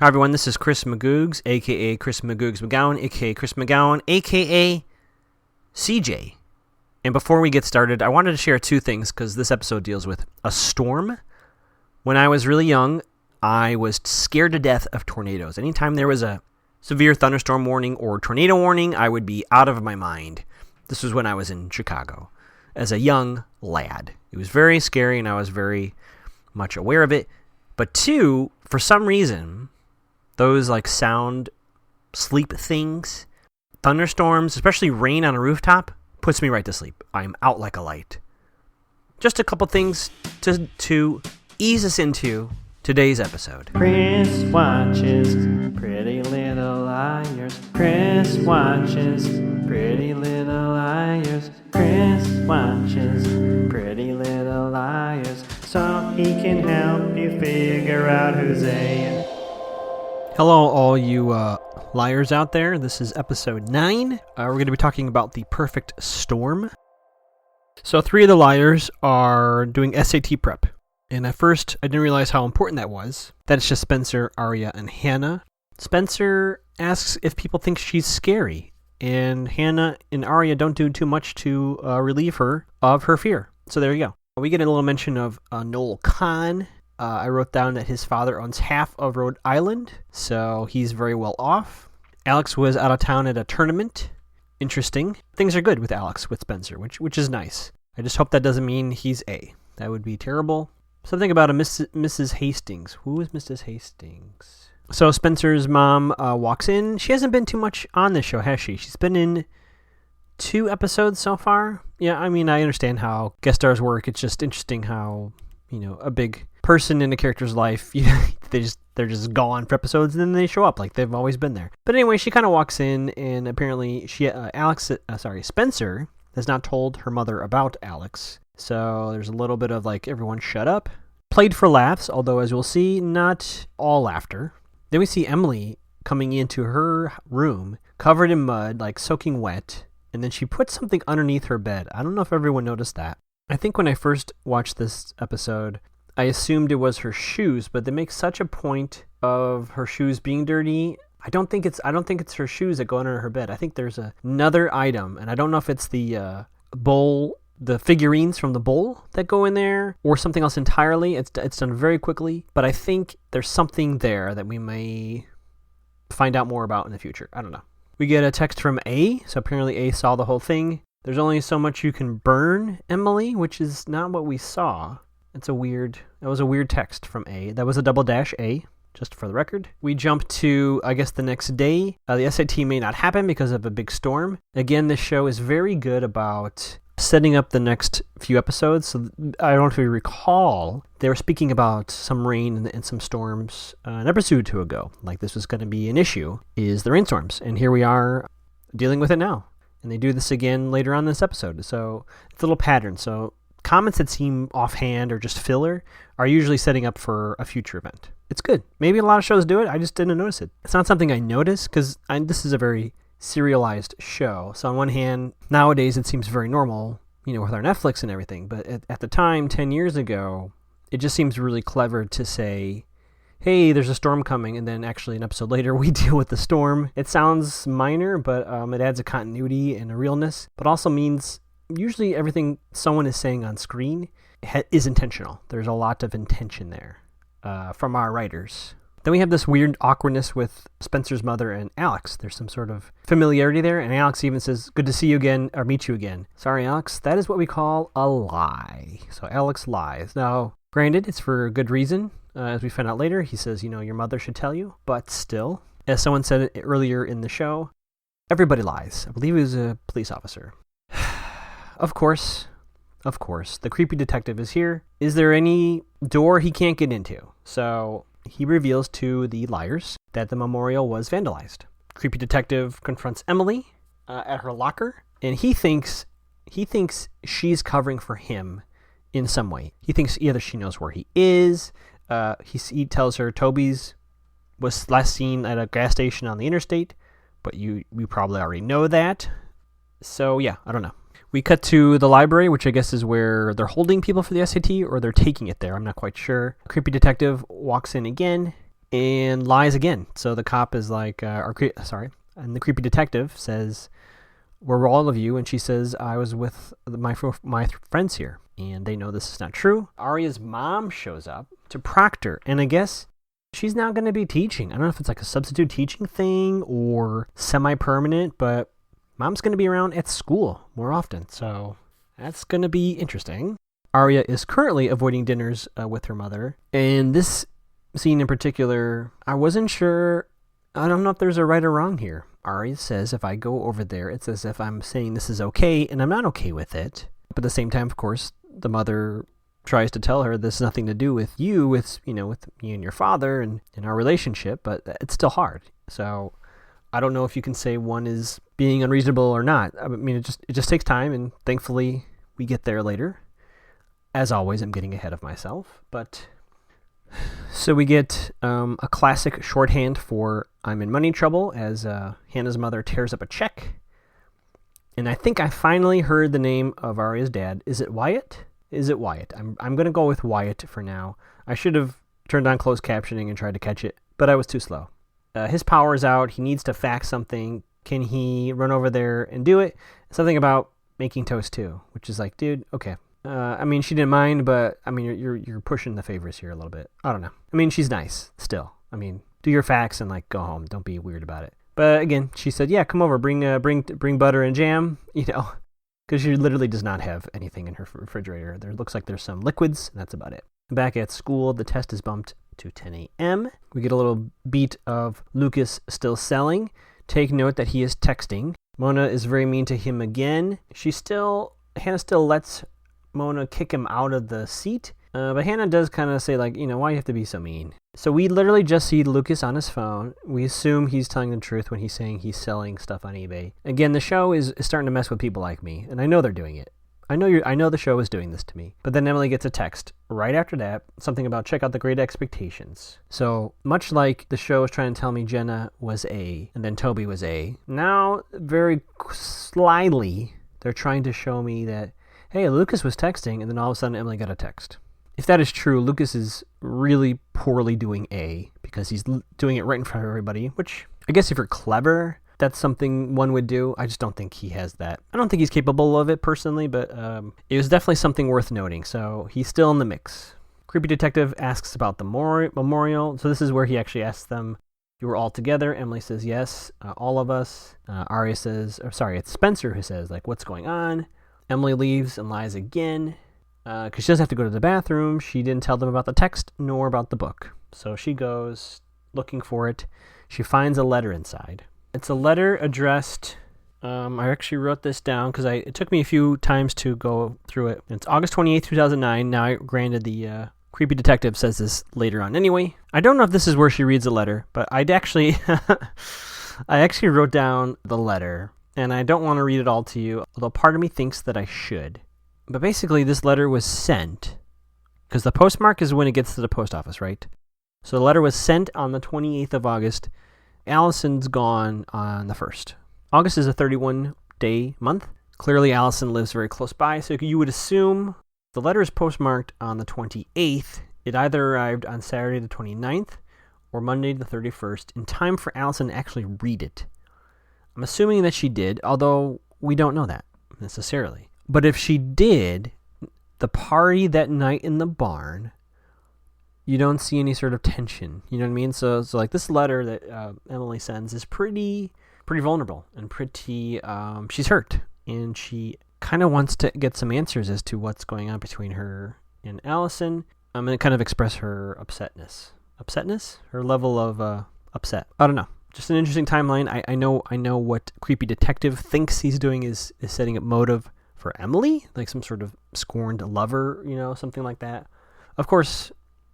Hi everyone, this is Chris Magoogs, aka Chris Magoogs McGowan, aka Chris McGowan, aka CJ. And before we get started, I wanted to share two things because this episode deals with a storm. When I was really young, I was scared to death of tornadoes. Anytime there was a severe thunderstorm warning or tornado warning, I would be out of my mind. This was when I was in Chicago as a young lad. It was very scary and I was very much aware of it. But two, for some reason, those like sound sleep things, thunderstorms, especially rain on a rooftop, puts me right to sleep. I'm out like a light. Just a couple things to ease us into today's episode. Chris watches Pretty Little Liars. Chris watches Pretty Little Liars. Chris watches Pretty Little Liars, so he can help you figure out who's A. Hello, all you liars out there. This is episode 9. We're going to be talking about the perfect storm. So 3 of the liars are doing SAT prep. And at first, I didn't realize how important that was. That it's just Spencer, Aria, and Hannah. Spencer asks if people think she's scary. And Hannah and Aria don't do too much to relieve her of her fear. So there you go. We get a little mention of Noel Kahn. I wrote down that his father owns half of Rhode Island, so he's very well off. Alex was out of town at a tournament. Interesting. Things are good with Alex, with Spencer, which is nice. I just hope that doesn't mean he's A. That would be terrible. Something about a Mrs. Hastings. Who is Mrs. Hastings? So Spencer's mom walks in. She hasn't been too much on this show, has she? She's been in 2 episodes so far. Yeah, I mean, I understand how guest stars work. It's just interesting how, a big person in a character's life, they're just gone for episodes and then they show up like they've always been there. But anyway, she kind of walks in and apparently Spencer has not told her mother about Alex. So there's a little bit of like, everyone shut up. Played for laughs, although as we'll see, not all laughter. Then we see Emily coming into her room, covered in mud, like soaking wet. And then she puts something underneath her bed. I don't know if everyone noticed that. I think when I first watched this episode, I assumed it was her shoes, but they make such a point of her shoes being dirty. I don't think it's her shoes that go under her bed. I think there's another item, and I don't know if it's the bowl, the figurines from the bowl that go in there, or something else entirely. It's done very quickly, but I think there's something there that we may find out more about in the future. I don't know. We get a text from A, so apparently A saw the whole thing. There's only so much you can burn, Emily, which is not what we saw. That was a weird text from A. That was a double dash A, just for the record. We jump to, I guess, the next day. The SAT may not happen because of a big storm. Again, this show is very good about setting up the next few episodes. So I don't know if you recall, they were speaking about some rain and some storms an episode or 2 ago. Like this was going to be an issue, is the rainstorms. And here we are dealing with it now. And they do this again later on in this episode. So it's a little pattern. So comments that seem offhand or just filler are usually setting up for a future event. It's good. Maybe a lot of shows do it. I just didn't notice it. It's not something I noticed because this is a very serialized show. So on one hand, nowadays it seems very normal, with our Netflix and everything. But at the time, 10 years ago, it just seems really clever to say, hey, there's a storm coming, and then actually an episode later we deal with the storm. It sounds minor, but it adds a continuity and a realness, but also means usually everything someone is saying on screen is intentional. There's a lot of intention there from our writers. Then we have this weird awkwardness with Spencer's mother and Alex. There's some sort of familiarity there, and Alex even says, good to see you again, or meet you again. Sorry, Alex, that is what we call a lie. So Alex lies. Now, granted, it's for a good reason. As we find out later, he says, your mother should tell you. But still, as someone said earlier in the show, everybody lies. I believe he was a police officer. Of course, the creepy detective is here. Is there any door he can't get into? So he reveals to the liars that the memorial was vandalized. Creepy detective confronts Emily at her locker, and he thinks she's covering for him in some way. He thinks either she knows where he is. He tells her Toby's was last seen at a gas station on the interstate, but we probably already know that. So yeah, I don't know. We cut to the library, which I guess is where they're holding people for the SAT, or they're taking it there. I'm not quite sure. Creepy detective walks in again, and lies again. So the cop is like, and the creepy detective says, "Where were all of you?" And she says, "I was with my friends here." And they know this is not true. Arya's mom shows up to Proctor, and I guess she's now going to be teaching. I don't know if it's like a substitute teaching thing or semi-permanent, but Mom's going to be around at school more often, so that's going to be interesting. Arya is currently avoiding dinners with her mother, and this scene in particular, I wasn't sure. I don't know if there's a right or wrong here. Arya says if I go over there, it's as if I'm saying this is okay, and I'm not okay with it. But at the same time, of course, the mother tries to tell her this has nothing to do with you, with me and your father and our relationship, but it's still hard. So I don't know if you can say one is being unreasonable or not. I mean, it just takes time, and thankfully we get there later. As always, I'm getting ahead of myself, but so we get a classic shorthand for "I'm in money trouble" as Hannah's mother tears up a check. And I think I finally heard the name of Arya's dad. Is it Wyatt? I'm going to go with Wyatt for now. I should have turned on closed captioning and tried to catch it, but I was too slow. His power is out. He needs to fax something. Can he run over there and do it? Something about making toast too, which is like, dude, okay. I mean, she didn't mind, but I mean, you're pushing the favors here a little bit. I don't know. I mean, she's nice still. I mean, do your fax and like go home. Don't be weird about it. But again, she said, "Yeah, come over. Bring butter and jam." Because she literally does not have anything in her refrigerator. There looks like there's some liquids, and that's about it. Back at school, the test is bumped to 10 a.m. We get a little beat of Lucas still selling. Take note that he is texting. Mona is very mean to him again. Hannah still lets Mona kick him out of the seat. But Hannah does kind of say, like, why do you have to be so mean? So we literally just see Lucas on his phone. We assume he's telling the truth when he's saying he's selling stuff on eBay. Again, the show is starting to mess with people like me, and I know they're doing it. I know the show is doing this to me. But then Emily gets a text right after that, something about check out the Great Expectations. So much like the show is trying to tell me Jenna was A, and then Toby was A, now very slyly they're trying to show me that, hey, Lucas was texting, and then all of a sudden Emily got a text. If that is true, Lucas is really poorly doing A, because he's doing it right in front of everybody, which I guess if you're clever, that's something one would do. I just don't think he has that. I don't think he's capable of it personally, but it was definitely something worth noting, so he's still in the mix. Creepy detective asks about the memorial, so this is where he actually asks them, "You were all together?" Emily says, "Yes, all of us." Arya says, it's Spencer who says, like, "What's going on?" Emily leaves and lies again. Because she doesn't have to go to the bathroom. She didn't tell them about the text nor about the book. So she goes looking for it. She finds a letter inside. It's a letter addressed, I actually wrote this down because it took me a few times to go through it. It's August 28th, 2009. Now, granted, the creepy detective says this later on anyway. I don't know if this is where she reads the letter, but I actually wrote down the letter, and I don't want to read it all to you, although part of me thinks that I should. But basically, this letter was sent, because the postmark is when it gets to the post office, right? So the letter was sent on the 28th of August. Allison's gone on the 1st. August is a 31-day month. Clearly, Allison lives very close by, so you would assume the letter is postmarked on the 28th. It either arrived on Saturday the 29th or Monday the 31st in time for Allison to actually read it. I'm assuming that she did, although we don't know that necessarily. But if she did, the party that night in the barn, you don't see any sort of tension. You know what I mean? So like this letter that Emily sends is pretty vulnerable and pretty, she's hurt. And she kind of wants to get some answers as to what's going on between her and Allison. I'm going to kind of express her upsetness? Her level of upset. I don't know. Just an interesting timeline. I know what creepy detective thinks he's doing is setting up motive for Emily, like some sort of scorned lover, something like that. Of course,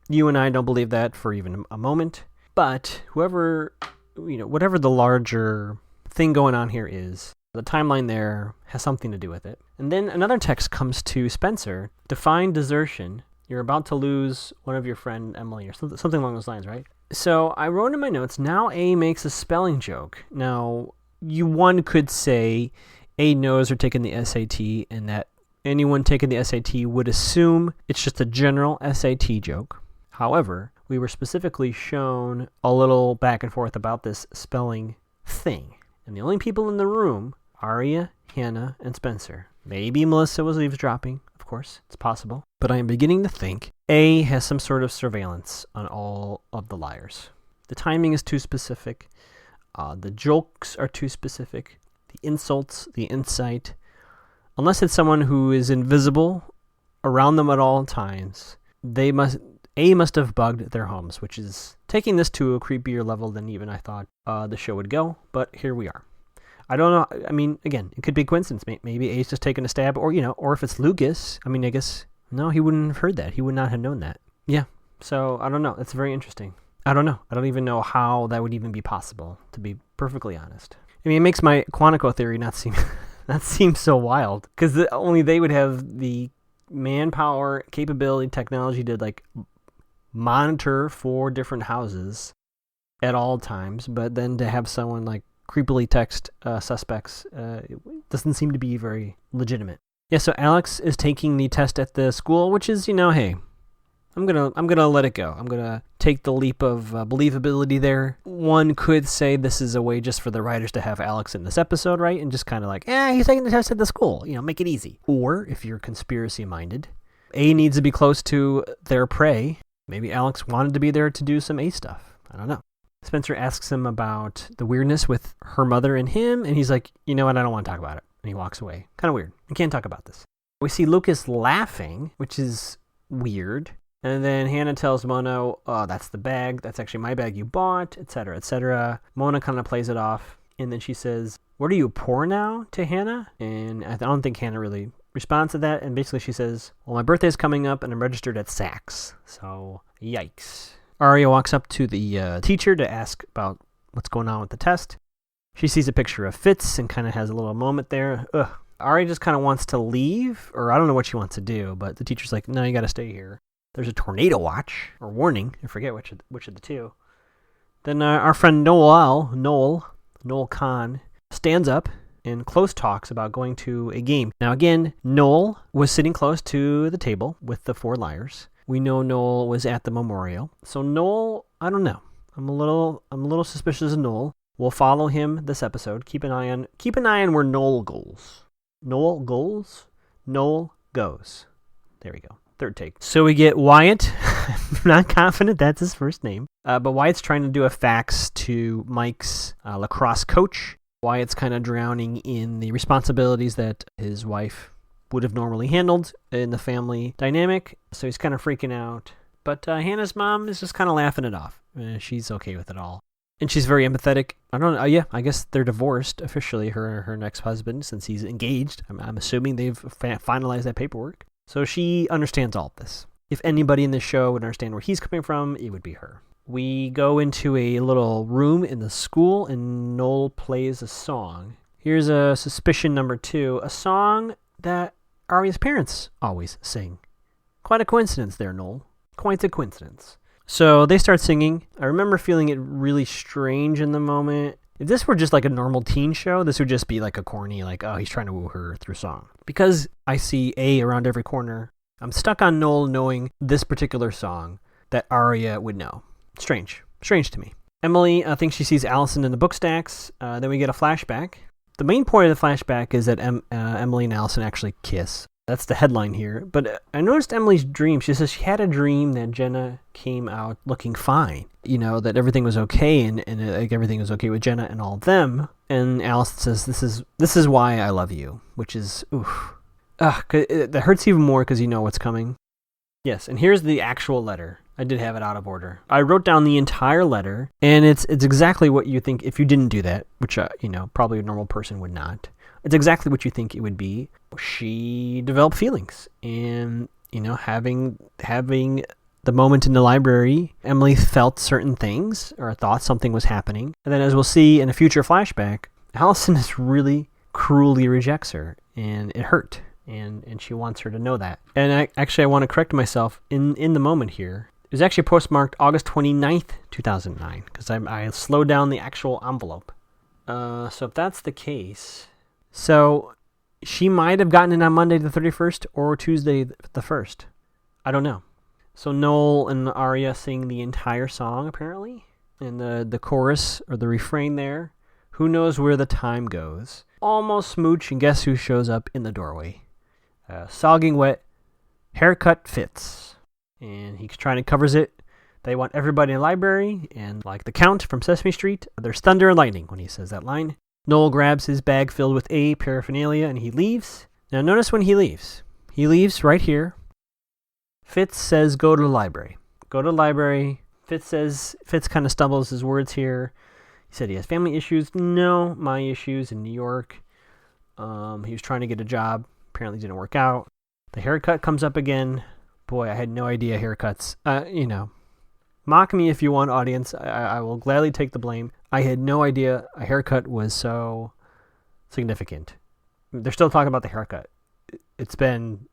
you and I don't believe that for even a moment, but whatever the larger thing going on here is, the timeline there has something to do with it. And then another text comes to Spencer. Define desertion. You're about to lose one of your friend Emily, or something along those lines, right? So I wrote in my notes, now A makes a spelling joke. Now, one could say A knows they're taking the SAT, and that anyone taking the SAT would assume it's just a general SAT joke. However, we were specifically shown a little back and forth about this spelling thing. And the only people in the room, Arya, Hannah, and Spencer. Maybe Melissa was eavesdropping, of course, it's possible. But I am beginning to think A has some sort of surveillance on all of the liars. The timing is too specific. The jokes are too specific. The insults, the insight. Unless it's someone who is invisible around them at all times, A must have bugged their homes, which is taking this to a creepier level than even I thought the show would go. But here we are. I don't know. I mean, again, it could be a coincidence. Maybe A's just taking a stab, or if it's Lucas. I mean, I guess no, he wouldn't have heard that. He would not have known that. Yeah. So I don't know. It's very interesting. I don't know. I don't even know how that would even be possible, to be perfectly honest. I mean, it makes my Quantico theory not seem so wild, because only they would have the manpower, capability, technology to like monitor 4 different houses at all times, but then to have someone like creepily text suspects it doesn't seem to be very legitimate. Yeah, so Alex is taking the test at the school, which is, hey, I'm gonna let it go. I'm gonna take the leap of believability there. One could say this is a way just for the writers to have Alex in this episode, right? And just kind of like, he's taking the test at the school. Make it easy. Or if you're conspiracy minded, A needs to be close to their prey. Maybe Alex wanted to be there to do some A stuff. I don't know. Spencer asks him about the weirdness with her mother and him, and he's like, you know what, I don't want to talk about it. And he walks away. Kind of weird. I can't talk about this. We see Lucas laughing, which is weird. And then Hannah tells Mona, oh, that's the bag. That's actually my bag you bought, etc., etc. Mona kind of plays it off. And then she says, what are you, poor now, to Hannah? And I don't think Hannah really responds to that. And basically she says, well, my birthday's coming up and I'm registered at Saks. So, yikes. Arya walks up to the teacher to ask about what's going on with the test. She sees a picture of Fitz and kind of has a little moment there. Ugh. Arya just kind of wants to leave, or I don't know what she wants to do, but the teacher's like, no, you got to stay here. There's a tornado watch, or warning, I forget which of the two. Then our friend Noel Kahn, stands up and close talks about going to a game. Now again, Noel was sitting close to the table with the 4 liars. We know Noel was at the memorial. So Noel, I don't know. I'm a little suspicious of Noel. We'll follow him this episode. Keep an eye on where Noel goes. Noel goes? Noel goes. There we go. Third take. So we get Wyatt. I'm not confident that's his first name. But Wyatt's trying to do a fax to Mike's lacrosse coach. Wyatt's kind of drowning in the responsibilities that his wife would have normally handled in the family dynamic. So he's kind of freaking out. But Hannah's mom is just kind of laughing it off. She's okay with it all. And she's very empathetic. I don't know. Yeah, I guess they're divorced officially, her next husband, since he's engaged. I'm assuming they've finalized that paperwork. So she understands all of this. If anybody in this show would understand where he's coming from, it would be her. We go into a little room in the school, and Noel plays a song. Here's a suspicion number 2, a song that Arya's parents always sing. Quite a coincidence there, Noel. Quite a coincidence. So they start singing. I remember feeling it really strange in the moment. If this were just like a normal teen show, this would just be like a corny, like, oh, he's trying to woo her through song. Because I see A around every corner, I'm stuck on Noel knowing this particular song that Arya would know. Strange to me. Emily thinks she sees Allison in the book stacks. Then we get a flashback. The main point of the flashback is that Emily and Allison actually kiss. That's the headline here. But I noticed Emily's dream. She says she had a dream that Jenna came out looking fine. That everything was okay and like everything was okay with Jenna and all of them. And Allison says, this is why I love you, which is, oof. That hurts even more because you know what's coming. Yes, and here's the actual letter. I did have it out of order. I wrote down the entire letter, and it's exactly what you think if you didn't do that, which, probably a normal person would not. It's exactly what you think it would be. She developed feelings, and, having the moment in the library, Emily felt certain things, or thought something was happening. And then as we'll see in a future flashback, Allison just really cruelly rejects her, and it hurt. And she wants her to know that. And I want to correct myself in the moment here. It was actually postmarked August 29th, 2009, because I slowed down the actual envelope. So if that's the case, so she might have gotten it on Monday the 31st or Tuesday the 1st. I don't know. So Noel and Arya sing the entire song, apparently. And the chorus, or the refrain there, who knows where the time goes. Almost smooch, and guess who shows up in the doorway? Sogging wet, haircut Fitz. And he trying to covers it. They want everybody in the library, and like the Count from Sesame Street, there's thunder and lightning when he says that line. Noel grabs his bag filled with paraphernalia, and he leaves. Now notice when he leaves. He leaves right here. Fitz says, go to the library. Go to the library. Fitz kind of stumbles his words here. He said he has family issues. No, my issues in New York. He was trying to get a job. Apparently didn't work out. The haircut comes up again. Boy, I had no idea haircuts. Mock me if you want, audience. I will gladly take the blame. I had no idea a haircut was so significant. They're still talking about the haircut. It's been,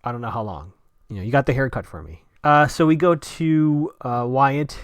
I don't know how long. You got the haircut for me. So we go to Wyatt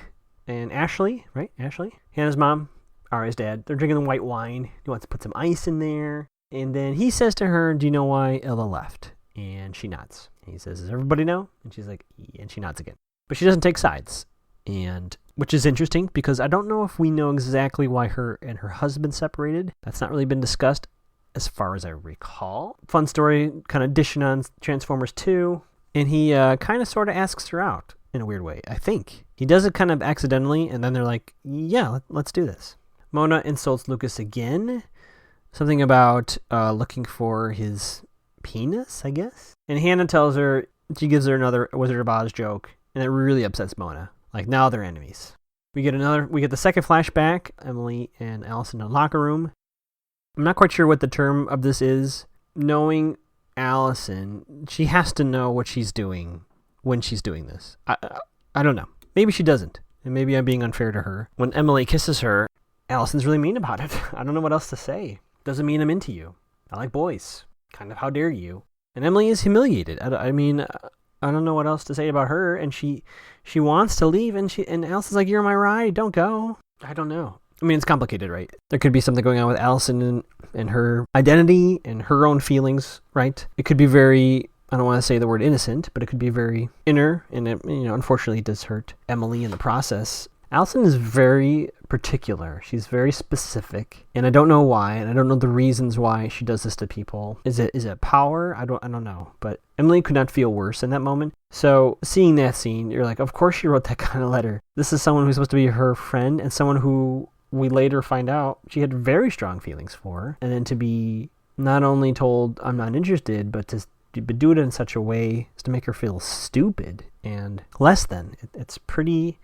and Ashley, right? Ashley? Hannah's mom, Arya's dad. They're drinking the white wine. He wants to put some ice in there. And then he says to her, do you know why Ella left? And she nods. And he says, does everybody know? And she's like, yeah, and she nods again. But she doesn't take sides. And which is interesting because I don't know if we know exactly why her and her husband separated. That's not really been discussed as far as I recall. Fun story, kind of dishing on Transformers 2. And he kind of sort of asks her out in a weird way, I think. He does it kind of accidentally, and then they're like, yeah, let's do this. Mona insults Lucas again. Something about looking for his penis, I guess. And Hannah tells her, she gives her another Wizard of Oz joke, and it really upsets Mona. Like, now they're enemies. We get the second flashback, Emily and Allison in the locker room. I'm not quite sure what the term of this is. Knowing Allison, she has to know what she's doing when she's doing this. I don't know. Maybe she doesn't. And maybe I'm being unfair to her. When Emily kisses her, Allison's really mean about it. I don't know what else to say. Doesn't mean I'm into you. I like boys. Kind of how dare you. And Emily is humiliated. I don't know what else to say about her. And she wants to leave. And Allison's like, you're my ride. Don't go. I don't know. I mean, it's complicated, right? There could be something going on with Allison and her identity and her own feelings, right? It could be very, I don't want to say the word innocent, but it could be very inner, and it, unfortunately it does hurt Emily in the process. Allison is very particular. She's very specific, and I don't know why, and I don't know the reasons why she does this to people. Is it power? I don't know, but Emily could not feel worse in that moment. So seeing that scene, you're like, of course she wrote that kind of letter. This is someone who's supposed to be her friend, and someone who we later find out she had very strong feelings for, and then to be not only told I'm not interested, but to do it in such a way as to make her feel stupid and less than. It's pretty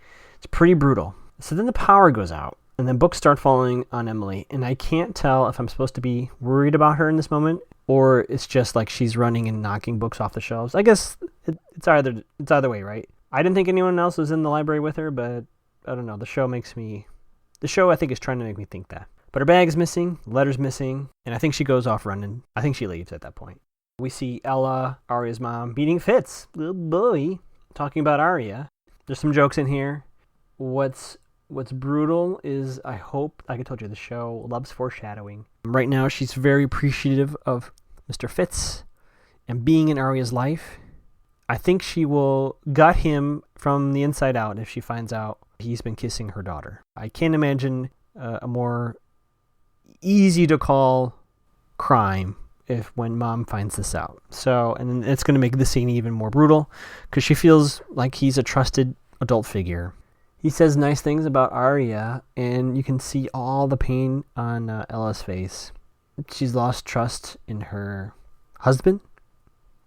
brutal. So then the power goes out, and then books start falling on Emily, and I can't tell if I'm supposed to be worried about her in this moment, or it's just like she's running and knocking books off the shelves. I guess it's either way, right? I didn't think anyone else was in the library with her, but I don't know. The show, I think, is trying to make me think that. But her bag is missing, the letter's missing, and I think she goes off running. I think she leaves at that point. We see Ella, Arya's mom, beating Fitz, little boy, talking about Arya. There's some jokes in here. What's brutal is, I hope, like I told you, the show loves foreshadowing. Right now, she's very appreciative of Mr. Fitz and being in Arya's life. I think she will gut him from the inside out if she finds out he's been kissing her daughter. I can't imagine a more easy to call crime when mom finds this out. So, and it's going to make the scene even more brutal because she feels like he's a trusted adult figure. He says nice things about Arya, and you can see all the pain on Ella's face. She's lost trust in her husband,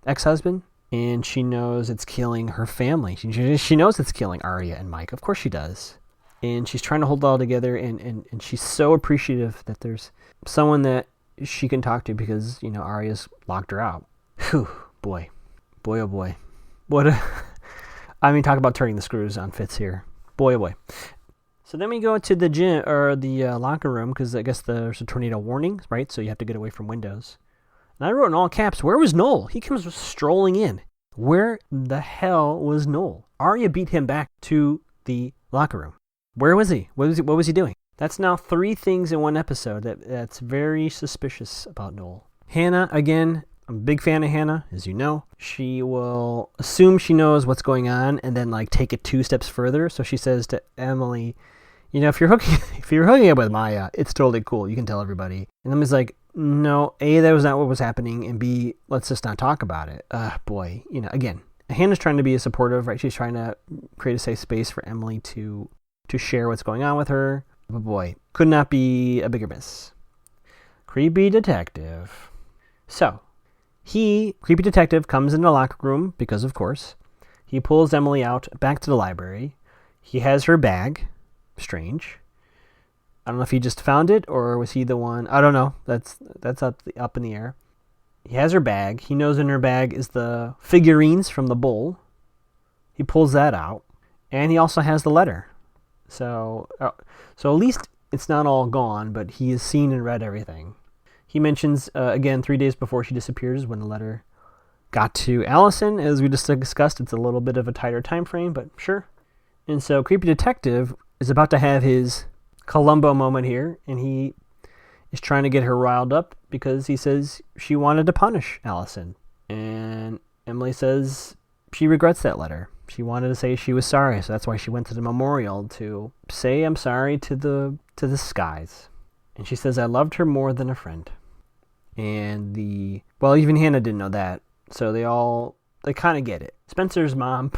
ex-husband, and she knows it's killing her family. She knows it's killing Arya and Mike. Of course she does. And she's trying to hold it all together, and she's so appreciative that there's someone that she can talk to because, Arya's locked her out. Whew, boy. Boy, oh boy. Talk about turning the screws on Fitz here. Boy, oh boy. So then we go to the gym, or the locker room, because I guess there's a tornado warning, right? So you have to get away from windows. And I wrote in all caps, where was Noel? He comes strolling in. Where the hell was Noel? Arya beat him back to the locker room. Where was he? What was he doing? That's now 3 things in one episode that's very suspicious about Noel. Hannah, again, I'm a big fan of Hannah, as you know. She will assume she knows what's going on and then like take it 2 steps further. So she says to Emily, if you're hooking up with Maya, it's totally cool. You can tell everybody. And Emily's like, no, A, that was not what was happening, and B, let's just not talk about it. Boy, again, Hannah's trying to be supportive, right? She's trying to create a safe space for Emily to share what's going on with her. But boy, could not be a bigger miss. Creepy detective. So, creepy detective, comes in the locker room because, of course, he pulls Emily out back to the library. He has her bag. Strange. I don't know if he just found it or was he the one. I don't know. That's up in the air. He has her bag. He knows in her bag is the figurines from the bull. He pulls that out, and he also has the letter. So at least it's not all gone, but he has seen and read everything. He mentions, again, 3 days before she disappears when the letter got to Allison. As we just discussed, it's a little bit of a tighter time frame, but sure. And so Creepy Detective is about to have his Columbo moment here, and he is trying to get her riled up because he says she wanted to punish Allison. And Emily says she regrets that letter. She wanted to say she was sorry, so that's why she went to the memorial to say I'm sorry to the skies. And she says, I loved her more than a friend. And even Hannah didn't know that, so they kind of get it. Spencer's mom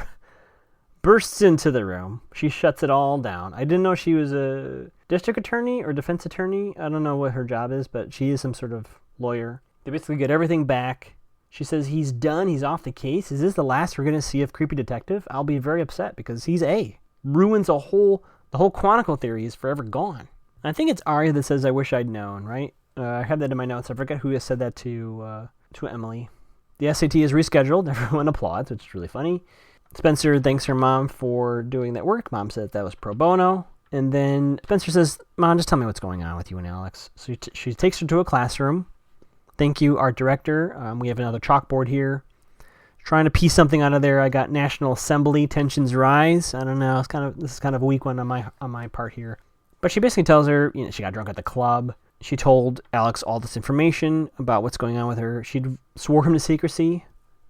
bursts into the room. She shuts it all down. I didn't know she was a district attorney or defense attorney. I don't know what her job is, but she is some sort of lawyer. They basically get everything back. She says he's done. He's off the case. Is this the last we're going to see of Creepy Detective? I'll be very upset because he's ruins the whole Quantico theory is forever gone. I think it's Arya that says, I wish I'd known, right? I have that in my notes. I forget who has said that to Emily. The SAT is rescheduled. Everyone applauds, which is really funny. Spencer thanks her mom for doing that work. Mom said that was pro bono. And then Spencer says, Mom, just tell me what's going on with you and Alex. So she takes her to a classroom. Thank you, art director. We have another chalkboard here. Trying to piece something out of there. I got National Assembly, tensions rise. I don't know. This is kind of a weak one on my part here. But she basically tells her, she got drunk at the club. She told Alex all this information about what's going on with her. She swore him to secrecy,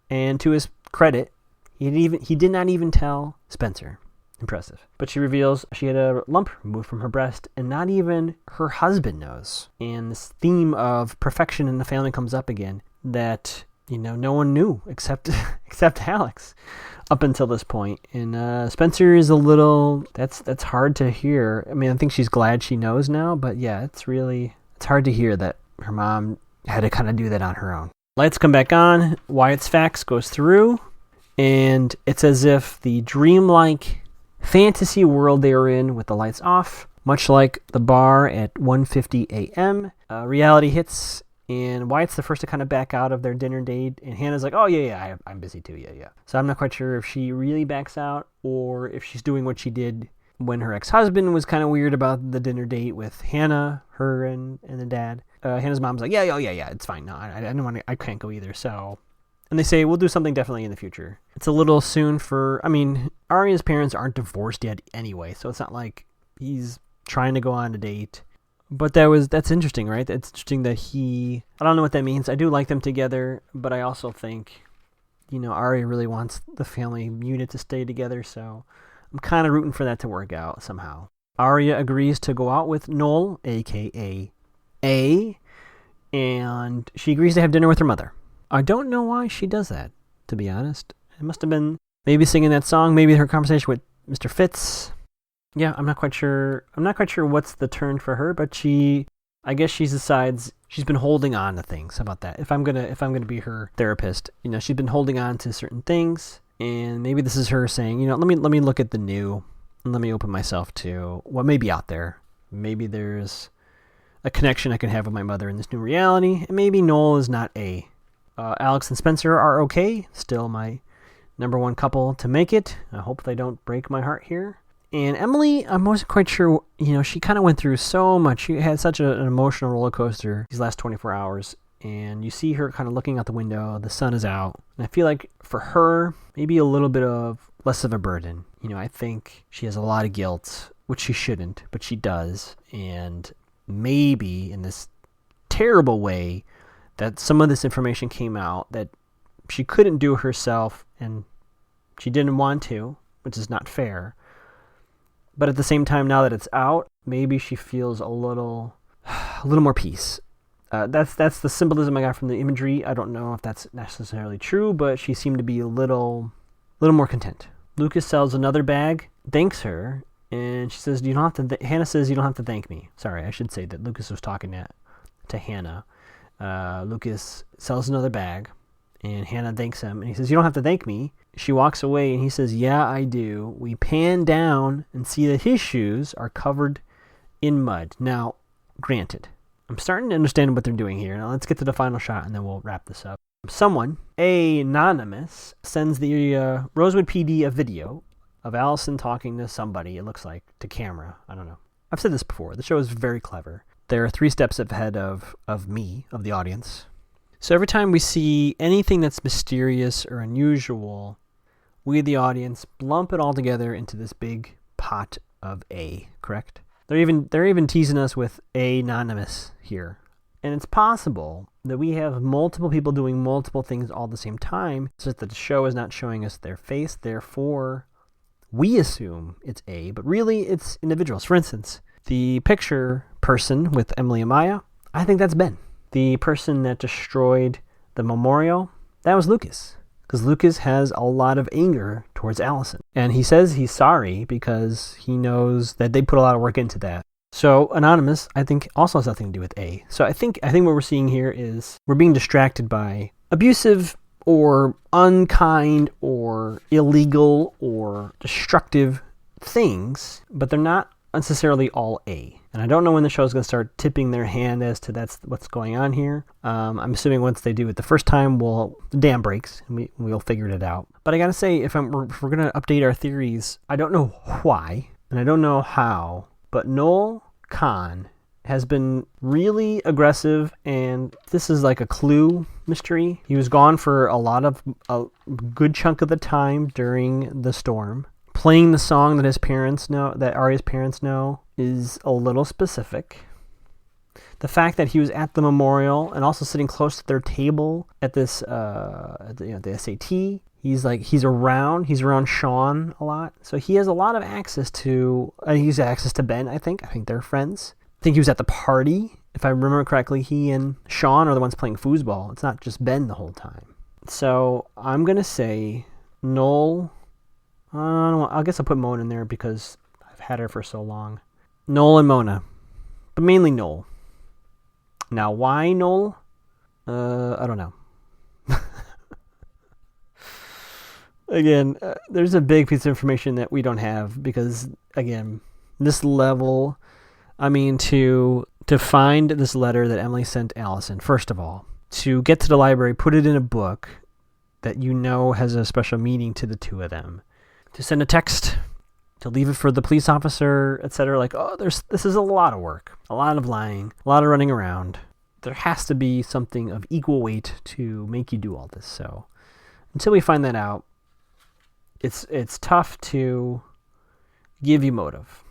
and to his credit, he did not even tell Spencer. Impressive. But she reveals she had a lump removed from her breast, and not even her husband knows. And this theme of perfection in the family comes up again, that no one knew except Alex up until this point. And Spencer is a little, that's hard to hear. I mean, I think she's glad she knows now, but yeah, it's hard to hear that her mom had to kind of do that on her own. Lights come back on. Wyatt's fax goes through, and it's as if the dreamlike fantasy world they were in with the lights off, much like the bar at 1:50 a.m. Reality hits, and Wyatt's the first to kind of back out of their dinner date, and Hannah's like, oh, yeah, I'm busy too, yeah. So I'm not quite sure if she really backs out or if she's doing what she did when her ex-husband was kind of weird about the dinner date with Hannah, her and the dad. Hannah's mom's like, yeah, it's fine. No, I can't go either, so... And they say, we'll do something definitely in the future. It's a little soon Arya's parents aren't divorced yet anyway, so it's not like he's trying to go on a date. But that's interesting, right? It's interesting that I don't know what that means. I do like them together, but I also think, Arya really wants the family unit to stay together, so I'm kind of rooting for that to work out somehow. Arya agrees to go out with Noel, a.k.a. A, and she agrees to have dinner with her mother. I don't know why she does that, to be honest. It must have been maybe singing that song, maybe her conversation with Mr. Fitz. Yeah, I'm not quite sure what's the turn for her, but I guess she decides she's been holding on to things. How about that? If I'm gonna be her therapist, she's been holding on to certain things, and maybe this is her saying, let me look at the new, and let me open myself to what may be out there. Maybe there's a connection I can have with my mother in this new reality, and maybe Noel is not A. Alex and Spencer are okay. Still my number one couple to make it. I hope they don't break my heart here. And Emily, I wasn't quite sure, she kind of went through so much. She had such an emotional roller coaster these last 24 hours. And you see her kind of looking out the window. The sun is out. And I feel like for her, maybe a little bit of less of a burden. I think she has a lot of guilt, which she shouldn't, but she does. And maybe in this terrible way, that some of this information came out that she couldn't do herself and she didn't want to, which is not fair. But at the same time, now that it's out, maybe she feels a little more peace. That's the symbolism I got from the imagery. I don't know if that's necessarily true, but she seemed to be a little more content. Lucas sells another bag, thanks her, and she says, Hannah says, you don't have to thank me. Sorry, I should say that Lucas was talking to Hannah. Lucas sells another bag, and Hannah thanks him, and he says, you don't have to thank me. She walks away, and he says, yeah, I do. We pan down and see that his shoes are covered in mud. Now, granted, I'm starting to understand what they're doing here. Now, let's get to the final shot, and then we'll wrap this up. Someone, anonymous, sends the Rosewood PD a video of Allison talking to somebody, it looks like, to camera. I don't know. I've said this before. The show is very clever. They're 3 steps ahead of me, of the audience. So every time we see anything that's mysterious or unusual, we, the audience, lump it all together into this big pot of A, correct? They're even teasing us with anonymous here. And it's possible that we have multiple people doing multiple things all at the same time. It's just that the show is not showing us their face. Therefore, we assume it's A, but really it's individuals. For instance, the picture person with Emily and Maya, I think that's Ben. The person that destroyed the memorial, that was Lucas. Because Lucas has a lot of anger towards Allison. And he says he's sorry because he knows that they put a lot of work into that. So anonymous, I think, also has nothing to do with A. So I think what we're seeing here is we're being distracted by abusive or unkind or illegal or destructive things, but they're not necessarily all A. And I don't know when the show's going to start tipping their hand as to that's what's going on here. I'm assuming once they do it the first time, the dam breaks and we'll figure it out. But I got to say, if we're going to update our theories, I don't know why and I don't know how, but Noel Kahn has been really aggressive, and this is like a Clue mystery. He was gone for a good chunk of the time during the storm. Playing the song that Arya's parents know is a little specific. The fact that he was at the memorial and also sitting close to their table at this the SAT. He's around Sean a lot. So he has a lot of access to he's access to Ben, I think. I think they're friends. I think he was at the party. If I remember correctly, he and Sean are the ones playing foosball. It's not just Ben the whole time. So I'm going to say Noel. I guess I'll put Mona in there because I've had her for so long. Noel and Mona. But mainly Noel. Now, why Noel? I don't know. Again, there's a big piece of information that we don't have because, again, this level, to find this letter that Emily sent Allison, first of all, to get to the library, put it in a book that has a special meaning to the two of them, to send a text, to leave it for the police officer, etc. This is a lot of work, a lot of lying, a lot of running around. There has to be something of equal weight to make you do all this. So until we find that out, it's tough to give you motive.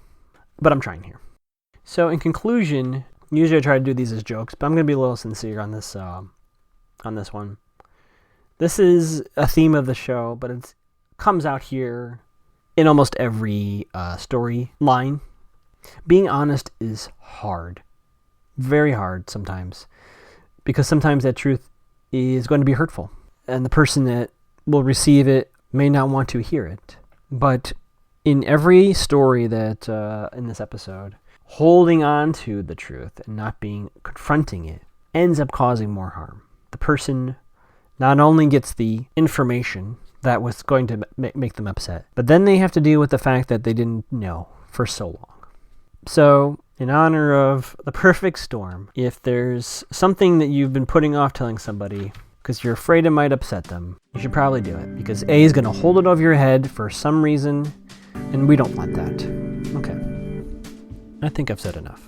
But I'm trying here. So in conclusion, usually I try to do these as jokes, but I'm going to be a little sincere on this one. This is a theme of the show, but it comes out here in almost every storyline. Being honest is hard. Very hard sometimes. Because sometimes that truth is going to be hurtful. And the person that will receive it may not want to hear it. But in every story that, in this episode, holding on to the truth and not confronting it ends up causing more harm. The person not only gets the information that was going to make them upset, but then they have to deal with the fact that they didn't know for so long. So, in honor of the perfect storm, if there's something that you've been putting off telling somebody because you're afraid it might upset them, you should probably do it, because A is going to hold it over your head for some reason, and we don't want that. Okay. I think I've said enough.